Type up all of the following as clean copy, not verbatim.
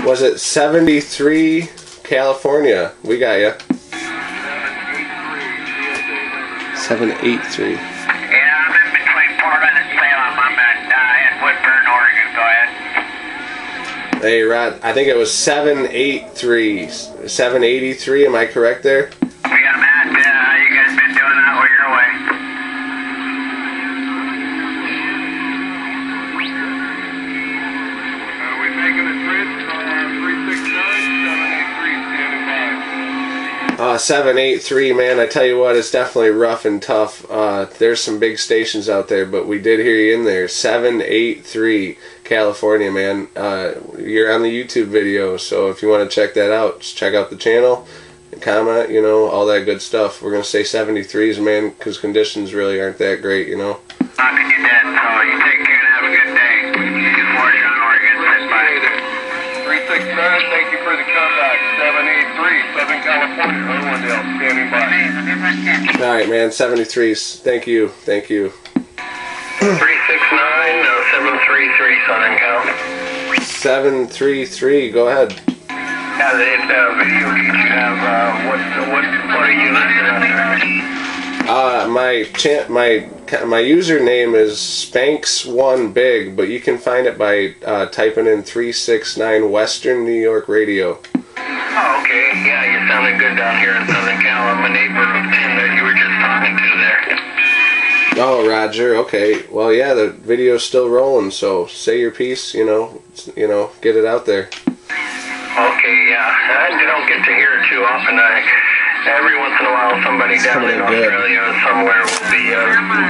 Was it 73 California? We got you. 783. Yeah, I'm in between Portland and Salem. I'm in Woodburn, Oregon. Go ahead. Hey, Rod, I think it was 783. 783, am I correct there? Yeah, Matt, how you guys been doing out where you're away? We making a trip, 369, 783, standing by. 783, man, I tell you what, it's definitely rough and tough. There's some big stations out there, but we did hear you in there. 783 California, man. You're on the YouTube video, so if you want to check that out, just check out the channel and comment, you know, all that good stuff. We're going to say 73s, man, because conditions really aren't that great, you know. I can get that, so you take care and have a good day. Washington, Oregon, sit by. 369, thank you for the comeback. 783, Southern California, Irwindale, standing by. Alright, man, 73s. Thank you. Thank you. 369, 733, Southern Cal. 733, go ahead. Yeah, the video feed you have, what are you listening My username is Spanx1Big, but you can find it by typing in 369 Western New York Radio. Oh, okay. Yeah, you sounded good down here in Southern Cal. I'm a neighbor of Tim that you were just talking to there. Oh, Roger. Okay. Well, yeah, the video's still rolling, so say your piece. You know, get it out there. Okay. Yeah, I don't get to hear it too often. Every once in a while, somebody down in Australia or somewhere will be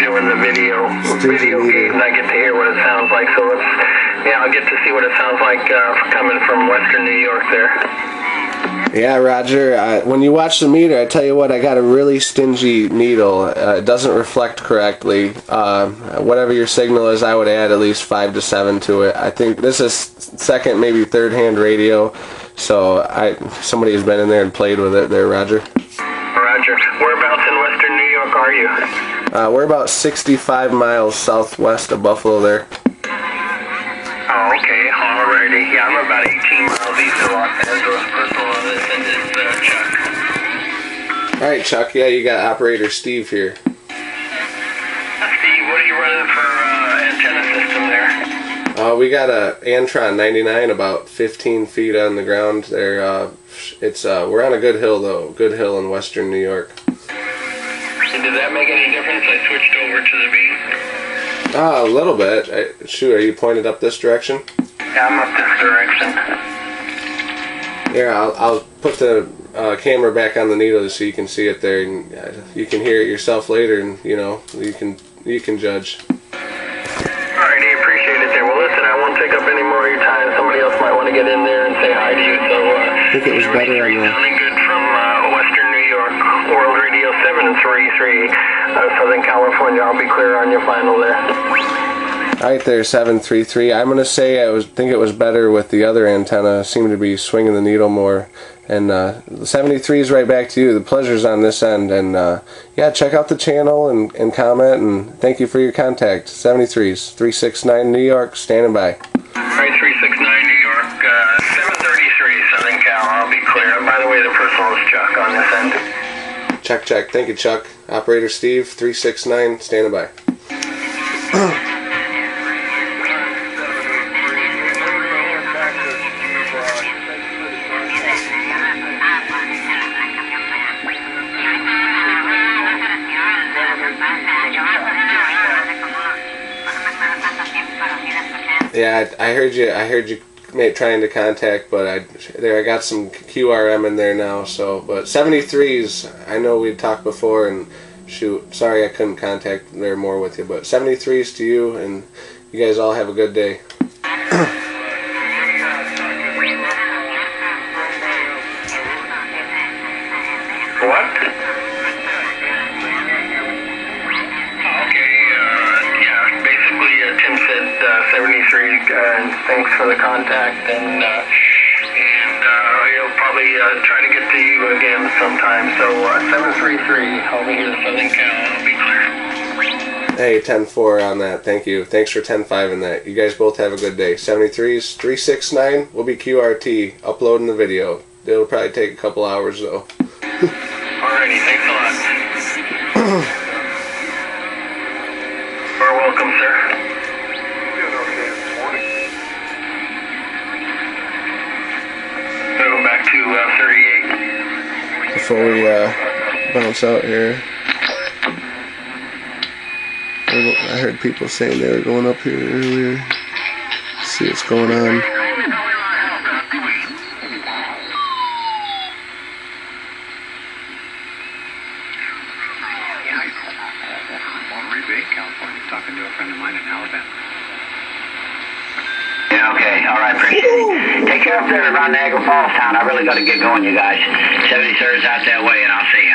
doing the video feed, and I get to hear what it sounds like. So I'll get to see what it sounds like coming from Western New York there. Yeah, Roger, when you watch the meter, I tell you what, I got a really stingy needle. It doesn't reflect correctly. Whatever your signal is, I would add at least 5 to 7 to it. I think this is second, maybe third-hand radio, so somebody has been in there and played with it there, Roger. Roger. Whereabouts in Western New York are you? We're about 65 miles southwest of Buffalo there. Oh, okay. Alrighty. Yeah, I'm about 18 miles east of Los Angeles. Personal on this end is Chuck. Alright, Chuck. Yeah, you got operator Steve here. Steve, what are you running for antenna system there? We got a Antron 99 about 15 feet on the ground there. We're on a good hill though, good hill in Western New York. And did that make any difference? I switched over to the B. A little bit. Shoot, are you pointed up this direction? Yeah, I'm up this direction. Here, I'll put the camera back on the needle so you can see it there, and you can hear it yourself later, and you know you can judge. Alrighty, appreciate it there. Well, listen, I won't take up any more of your time. Somebody else might want to get in there and say hi to you. So I think it was better on the sounding good from Western New York, World Radio 733, Southern California. I'll be clear on your final there. Right there, 733. I'm gonna say I think it was better with the other antenna. Seemed to be swinging the needle more. And 73 is right back to you. The pleasure's on this end. And yeah, check out the channel and comment. And thank you for your contact. 73s, 369 New York, standing by. Alright, 369 New York, 733 Southern Cal. I'll be clear. By the way, the personal is Chuck on this end. Check, check. Thank you, Chuck. Operator Steve, 369, standing by. Yeah, I heard you trying to contact, but I got some QRM in there now. So, but 73s, I know we talked before, and shoot, sorry I couldn't contact there more with you, but 73s to you, and you guys all have a good day. What? Tim said 73, thanks for the contact, and he'll probably try to get to you again sometime. So 733, I'll be here in Southern Cal, I'll be clear. Hey, 10-4 on that. Thank you. Thanks for 10-5 in that. You guys both have a good day. 73's 369 will be QRT uploading the video. It'll probably take a couple hours though. Alrighty, thanks a lot. You're welcome, sir. Go back to 38. Before we bounce out here, I heard people saying they were going up here earlier. See what's going on. Talking to a friend of mine in Alabama. Yeah, okay, alright, appreciate it. Take care up there around Niagara Falls town. I really got to get going, you guys. 73's out that way, and I'll see you.